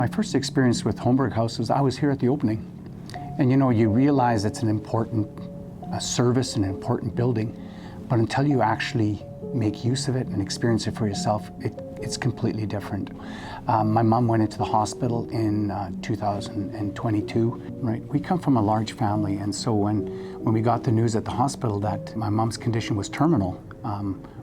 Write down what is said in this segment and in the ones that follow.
My first experience with Holmberg House was I was here at the opening. And you realize it's an important service and an important building, but until you actually make use of it and experience it for yourself, it's completely different. My mom went into the hospital in 2022, right? We come from a large family, and so when we got the news at the hospital that my mom's condition was terminal,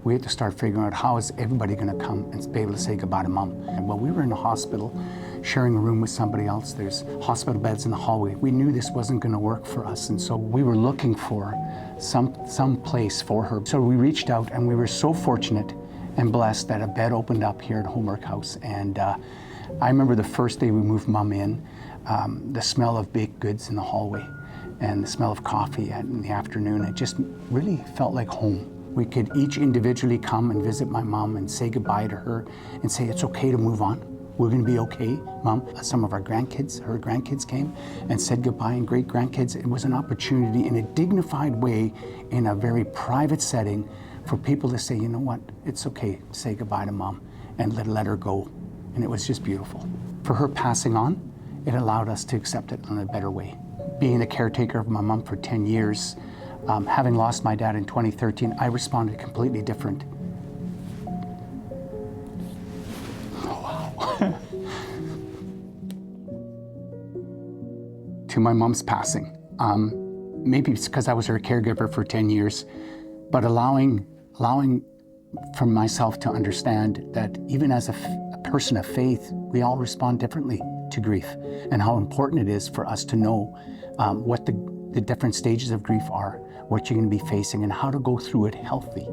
we had to start figuring out how is everybody gonna come and be able to say goodbye to mom. And while we were in the hospital, sharing a room with somebody else, there's hospital beds in the hallway. We knew this wasn't gonna work for us, and so we were looking for some place for her. So we reached out, and we were so fortunate and blessed that a bed opened up here at Holmberg House. And I remember the first day we moved mom in, the smell of baked goods in the hallway and the smell of coffee in the afternoon. It just really felt like home. We could each individually come and visit my mom and say goodbye to her and say, it's okay to move on. We're gonna be okay, Mom. Some of our grandkids, her grandkids came and said goodbye, and great grandkids. It was an opportunity in a dignified way, in a very private setting, for people to say, you know what, it's okay, say goodbye to Mom and let her go. And it was just beautiful. For her passing on, it allowed us to accept it in a better way. Being the caretaker of my mom for 10 years, having lost my dad in 2013, I responded completely different. To my mom's passing. Maybe it's because I was her caregiver for 10 years, but allowing for myself to understand that even as a person of faith, we all respond differently to grief, and how important it is for us to know what the different stages of grief are, what you're going to be facing, and how to go through it healthy.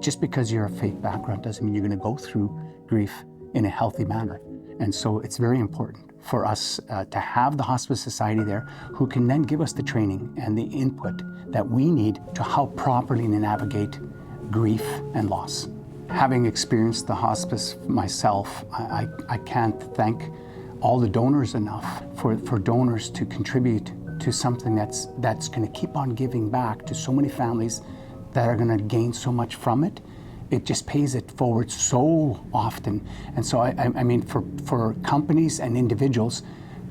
Just because you're a faith background doesn't mean you're going to go through grief in a healthy manner. And so it's very important for us to have the Hospice Society there, who can then give us the training and the input that we need to how properly navigate grief and loss. Having experienced the hospice myself, I can't thank all the donors enough for donors to contribute to something that's going to keep on giving back to so many families that are going to gain so much from it. It just pays it forward so often. And so I mean, for companies and individuals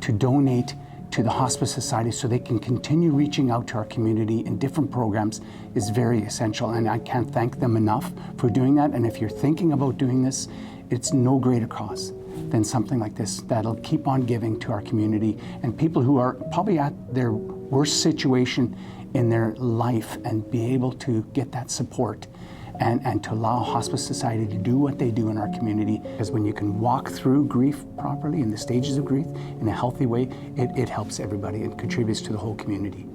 to donate to the Hospice Society so they can continue reaching out to our community in different programs is very essential. And I can't thank them enough for doing that. And if you're thinking about doing this, it's no greater cause than something like this that'll keep on giving to our community and people who are probably at their worst situation in their life, and be able to get that support and to allow Hospice Society to do what they do in our community. Because when you can walk through grief properly, in the stages of grief, in a healthy way, it helps everybody and contributes to the whole community.